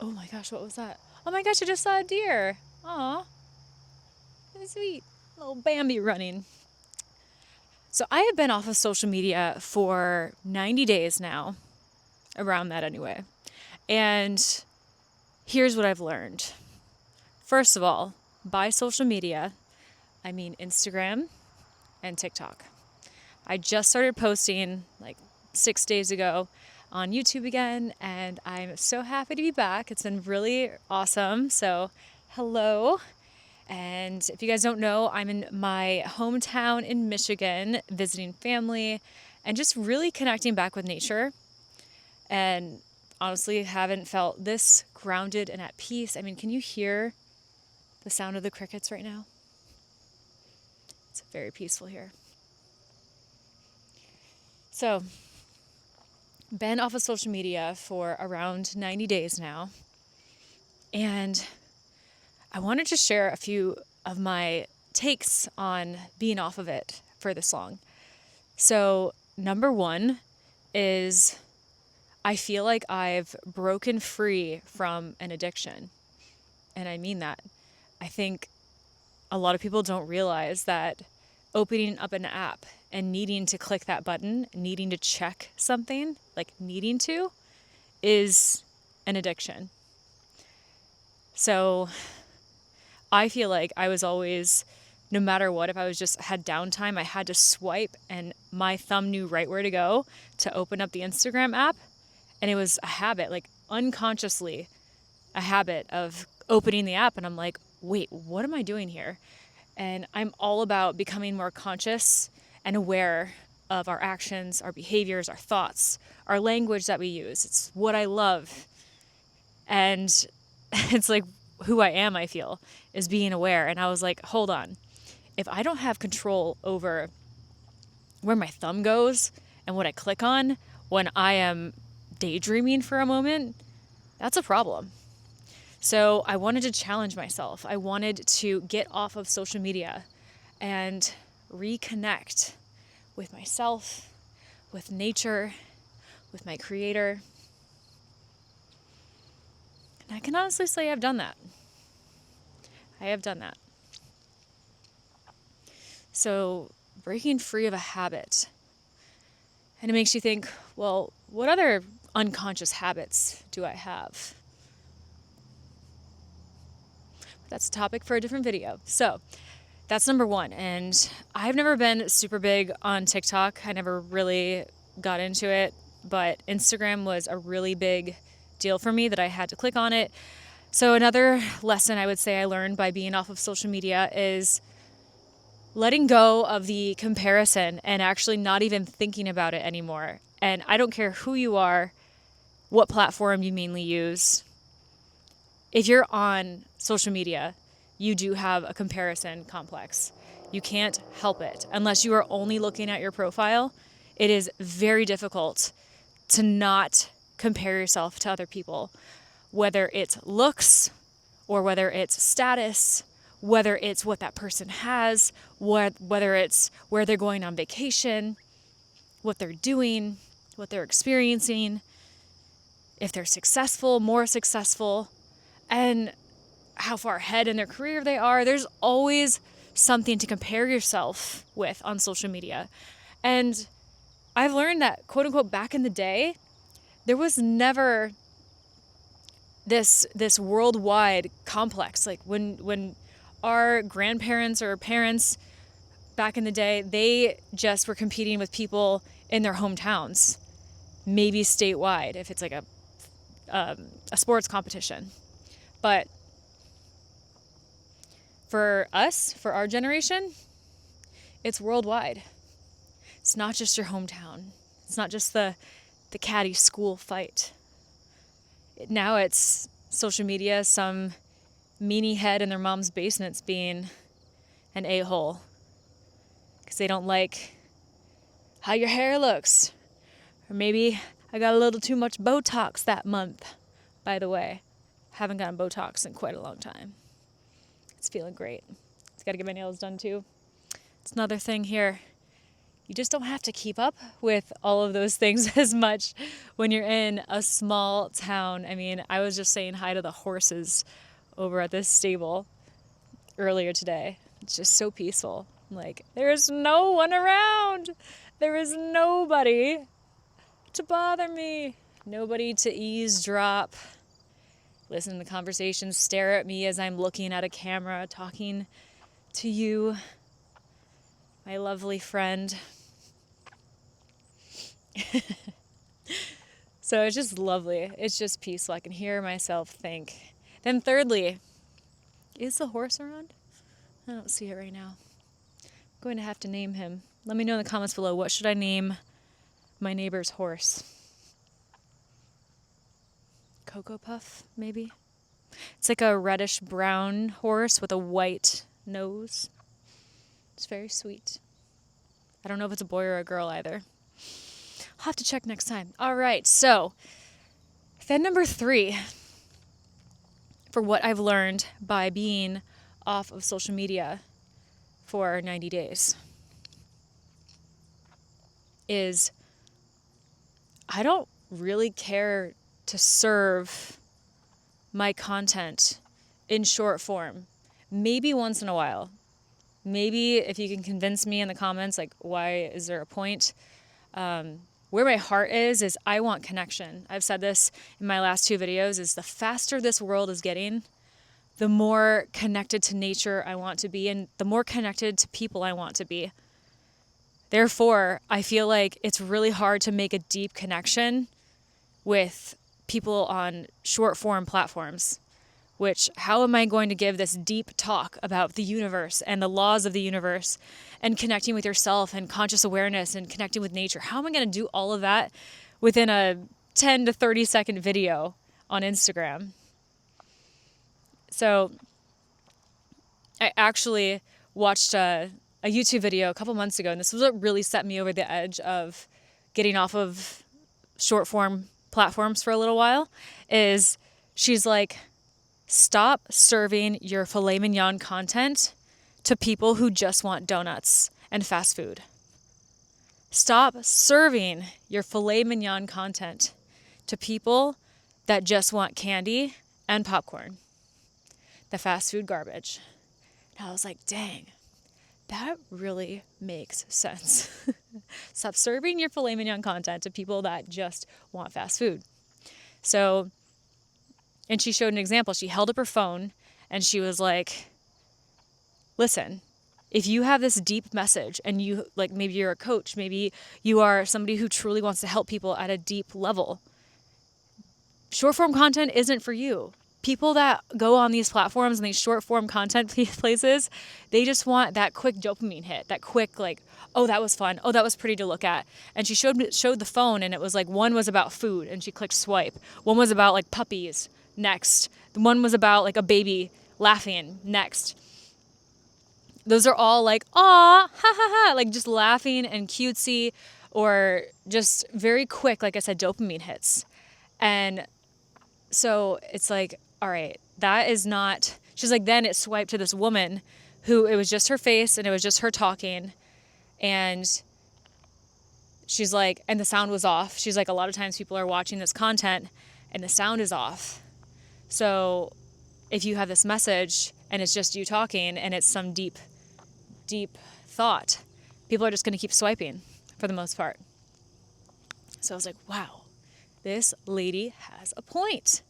Oh my gosh, what was that? Oh my gosh, I just saw a deer. Aw, that's sweet. Little Bambi running. So I have been off of social media for 90 days now, around that anyway. And here's what I've learned. First of all, by social media, I mean Instagram and TikTok. I just started posting like 6 days ago on YouTube again, and I'm so happy to be back. It's been really awesome. So, hello. And if you guys don't know, I'm in my hometown in Michigan visiting family and just really connecting back with nature. And honestly, haven't felt this grounded and at peace. I mean, can you hear the sound of the crickets right now? It's very peaceful here. So, been off of social media for around 90 days now. And I wanted to share a few of my takes on being off of it for this long. So, number one is I feel like I've broken free from an addiction. And I mean that. I think a lot of people don't realize that opening up an app and needing to click that button, needing to check something, like needing to, is an addiction. So I feel like I was always, no matter what, if I was just had downtime, I had to swipe and my thumb knew right where to go to open up the Instagram app. And it was a habit, like unconsciously a habit of opening the app. And I'm like, wait, what am I doing here? And I'm all about becoming more conscious and aware of our actions, our behaviors, our thoughts, our language that we use. It's what I love. And it's like who I am, I feel, is being aware. And I was like, hold on. If I don't have control over where my thumb goes and what I click on when I am daydreaming for a moment, that's a problem. So I wanted to challenge myself. I wanted to get off of social media and reconnect with myself, with nature, with my creator. And I can honestly say I've done that. I have done that. So breaking free of a habit. And it makes you think, well, what other unconscious habits do I have? That's a topic for a different video. So that's number one. And I've never been super big on TikTok. I never really got into it, but Instagram was a really big deal for me that I had to click on it. So another lesson I would say I learned by being off of social media is letting go of the comparison and actually not even thinking about it anymore. And I don't care who you are, what platform you mainly use. If you're on social media, you do have a comparison complex. You can't help it. Unless you are only looking at your profile, it is very difficult to not compare yourself to other people, whether it's looks or whether it's status, whether it's what that person has, whether it's where they're going on vacation, what they're doing, what they're experiencing, if they're successful, more successful, and how far ahead in their career they are. There's always something to compare yourself with on social media. And I've learned that, quote unquote, back in the day, there was never this worldwide complex. Like when our grandparents or parents back in the day, they just were competing with people in their hometowns, maybe statewide if it's like a sports competition. But for us, for our generation, it's worldwide. It's not just your hometown. It's not just the catty school fight. Now it's social media, some meanie head in their mom's basement's being an a-hole because they don't like how your hair looks. Or maybe I got a little too much Botox that month. By the way, haven't gotten Botox in quite a long time. It's feeling great. It's got to get my nails done too. It's another thing here. you just don't have to keep up with all of those things as much when you're in a small town. I mean, I was just saying hi to the horses over at this stable earlier today. It's just so peaceful. Like, there's no one around. There is nobody to bother me. Nobody to eavesdrop, listen to the conversations, stare at me as I'm looking at a camera, talking to you, my lovely friend. So it's just lovely. It's just peaceful. I can hear myself think. Then thirdly, is the horse around? I don't see it right now. I'm going to have to name him. Let me know in the comments below, what should I name my neighbor's horse? Cocoa Puff, maybe? It's like a reddish brown horse with a white nose. It's very sweet. I don't know if it's a boy or a girl either. I'll have to check next time. All right, so then number 3, for what I've learned by being off of social media for 90 days is I don't really care to serve my content in short form. Maybe once in a while. Maybe if you can convince me in the comments, like, why is there a point? Where my heart is I want connection. I've said this in my last 2 videos, is the faster this world is getting, the more connected to nature I want to be, and the more connected to people I want to be. Therefore, I feel like it's really hard to make a deep connection with people on short form platforms, which, how am I going to give this deep talk about the universe and the laws of the universe and connecting with yourself and conscious awareness and connecting with nature? How am I going to do all of that within a 10 to 30 second video on Instagram? So I actually watched a YouTube video a couple months ago, and this was what really set me over the edge of getting off of short form platforms for a little while, is she's like, stop serving your filet mignon content to people who just want donuts and fast food. Stop serving your filet mignon content to people that just want candy and popcorn, the fast food garbage. And I was like, dang, that really makes sense. Stop serving your filet mignon content to people that just want fast food. So, and she showed an example. She held up her phone and she was like, listen, if you have this deep message and you, like, maybe you're a coach, maybe you are somebody who truly wants to help people at a deep level, short form content isn't for you. People that go on these platforms and these short form content places, they just want that quick dopamine hit, that quick, like, oh, that was fun. Oh, that was pretty to look at. And she showed the phone, and it was like, one was about food and she clicked swipe. One was about like puppies. Next. One was about like a baby laughing. Next. Those are all like, aw, ha ha ha, like just laughing and cutesy, or just very quick, like I said, dopamine hits. And so it's like, all right, that is not, she's like, then it swiped to this woman who, it was just her face and it was just her talking. And she's like, and the sound was off. She's like, a lot of times people are watching this content and the sound is off. So if you have this message and it's just you talking and it's some deep, deep thought, people are just going to keep swiping for the most part. So I was like, wow, this lady has a point.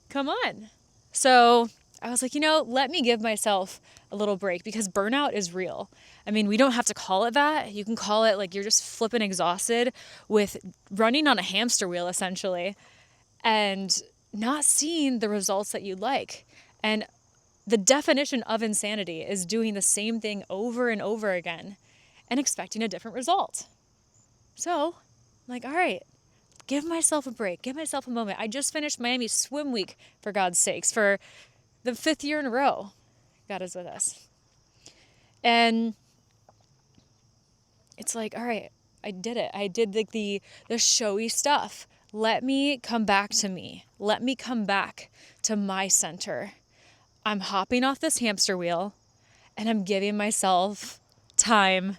Come on. So I was like, let me give myself a little break, because burnout is real. I mean, we don't have to call it that. You can call it like you're just flipping exhausted with running on a hamster wheel, essentially, and not seeing the results that you'd like. And the definition of insanity is doing the same thing over and over again and expecting a different result. So I'm like, all right, give myself a break. Give myself a moment. I just finished Miami Swim Week, for God's sakes, for the 5th year in a row. God is with us. And it's like, all right, I did it. I did like the showy stuff. Let me come back to me. Let me come back to my center. I'm hopping off this hamster wheel and I'm giving myself time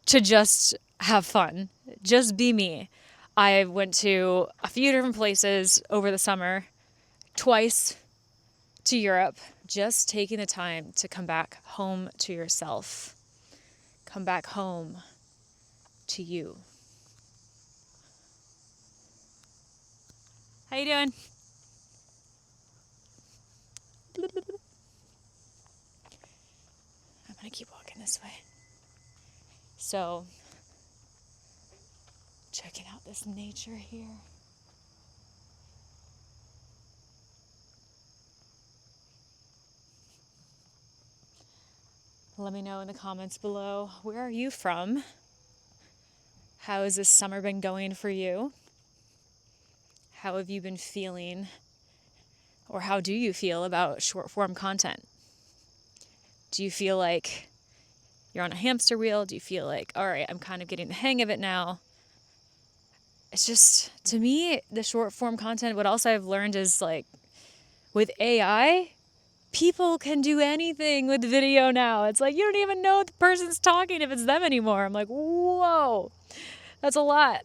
to just have fun, just be me. I went to a few different places over the summer, twice to Europe, just taking the time to come back home to yourself. Come back home to you. How you doing? I'm gonna keep walking this way. So, checking out this nature here. Let me know in the comments below, where are you from? How has this summer been going for you? How have you been feeling? Or how do you feel about short form content? Do you feel like you're on a hamster wheel? Do you feel like, all right, I'm kind of getting the hang of it now? It's just, to me, the short form content, what else I've learned is like, with AI, people can do anything with video now. It's like, you don't even know the person's talking if it's them anymore. I'm like, whoa, that's a lot.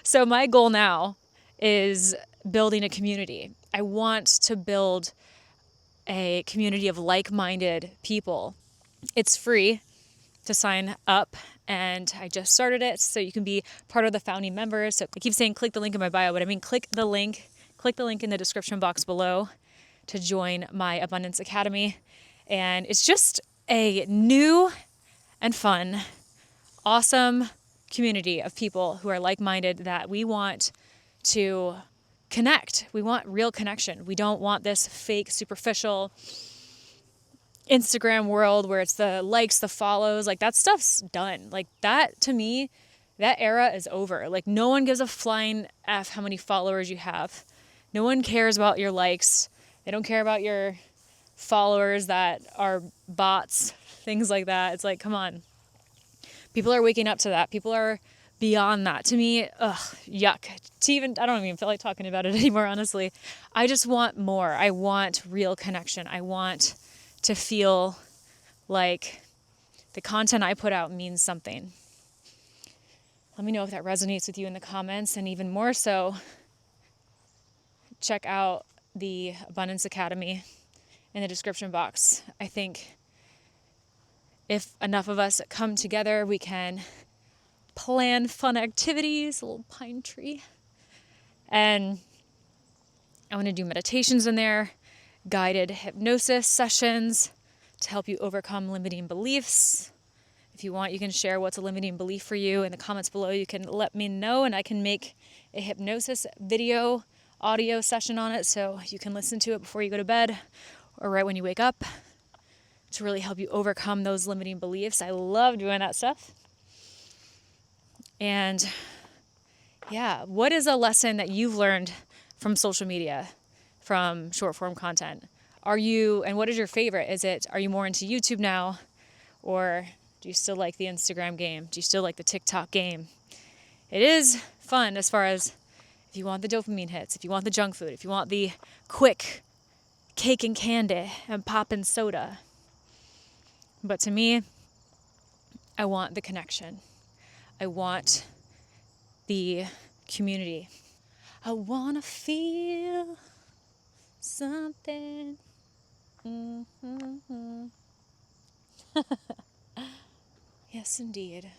So my goal now is building a community. I want to build a community of like-minded people. It's free to sign up, and I just started it, so you can be part of the founding members. So I keep saying click the link in my bio, but I mean click the link in the description box below to join my Abundance Academy. And it's just a new and fun, awesome community of people who are like-minded, that we want to connect. We want real connection. We don't want this fake, superficial Instagram world where it's the likes, the follows, like that stuff's done. Like that, to me, that era is over. Like no one gives a flying F how many followers you have. No one cares about your likes. They don't care about your followers that are bots, things like that. It's like, come on. People are waking up to that. People are beyond that. To me, yuck. I don't even feel like talking about it anymore, honestly. I just want more. I want real connection. I want to feel like the content I put out means something. Let me know if that resonates with you in the comments, and even more so, check out the Abundance Academy in the description box. I think if enough of us come together, we can plan fun activities, a little pine tree. And I want to do meditations in there, guided hypnosis sessions to help you overcome limiting beliefs. If you want, you can share what's a limiting belief for you in the comments below. You can let me know, and I can make a hypnosis video, audio session on it, so you can listen to it before you go to bed or right when you wake up, to really help you overcome those limiting beliefs. I love doing that stuff. And yeah, what is a lesson that you've learned from social media, from short form content? And what is your favorite? Are you more into YouTube now, or do you still like the Instagram game? Do you still like the TikTok game? It is fun as far as if you want the dopamine hits, if you want the junk food, if you want the quick cake and candy and pop and soda. But to me, I want the connection. I want the community. I want to feel something. Mm-hmm. Yes, indeed.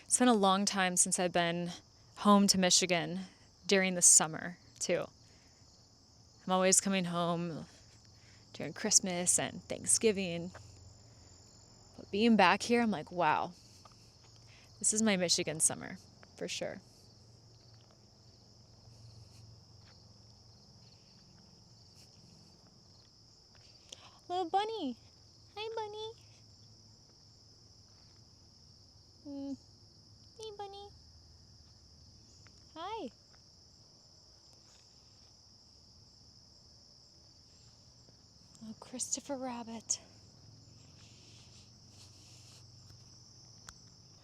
It's been a long time since I've been home to Michigan during the summer, too. I'm always coming home during Christmas and Thanksgiving. But being back here, I'm like, wow, this is my Michigan summer, for sure. Little bunny. Hi, bunny. Hey, bunny. Hi. Oh, Christopher Rabbit.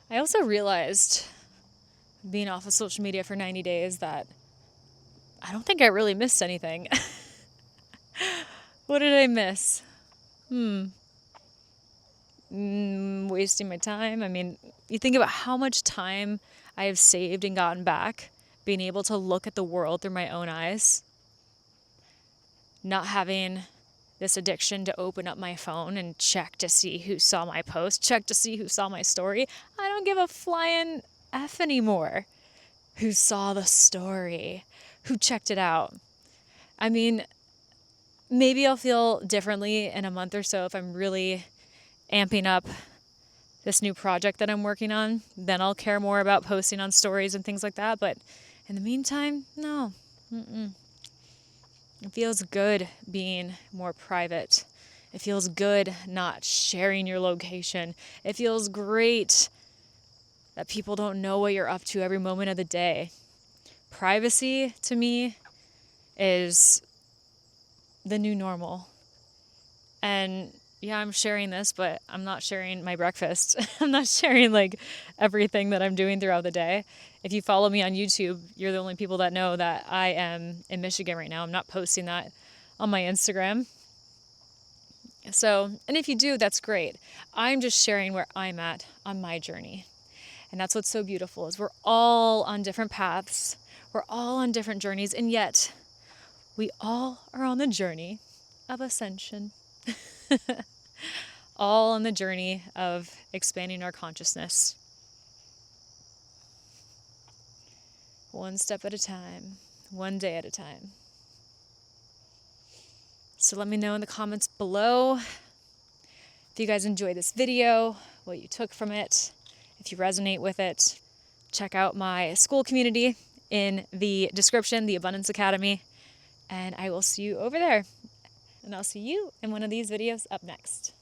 I also realized, being off of social media for 90 days, that I don't think I really missed anything. What did I miss? wasting my time. I mean, you think about how much time I have saved and gotten back being able to look at the world through my own eyes, not having this addiction to open up my phone and check to see who saw my post, check to see who saw my story. I don't give a flying F anymore who saw the story, who checked it out. I mean, maybe I'll feel differently in a month or so if I'm really amping up this new project that I'm working on. Then I'll care more about posting on stories and things like that. But in the meantime, no. It feels good being more private. It feels good not sharing your location. It feels great that people don't know what you're up to every moment of the day. Privacy, to me, is the new normal. And yeah, I'm sharing this, but I'm not sharing my breakfast. I'm not sharing like everything that I'm doing throughout the day. If you follow me on YouTube, you're the only people that know that I am in Michigan right now. I'm not posting that on my Instagram. So, and if you do, that's great. I'm just sharing where I'm at on my journey. And that's what's so beautiful is we're all on different paths. We're all on different journeys, and yet we all are on the journey of ascension. All on the journey of expanding our consciousness. One step at a time, one day at a time. So let me know in the comments below if you guys enjoyed this video, what you took from it, if you resonate with it. Check out my school community in the description, the Abundance Academy, and I will see you over there. And I'll see you in one of these videos up next.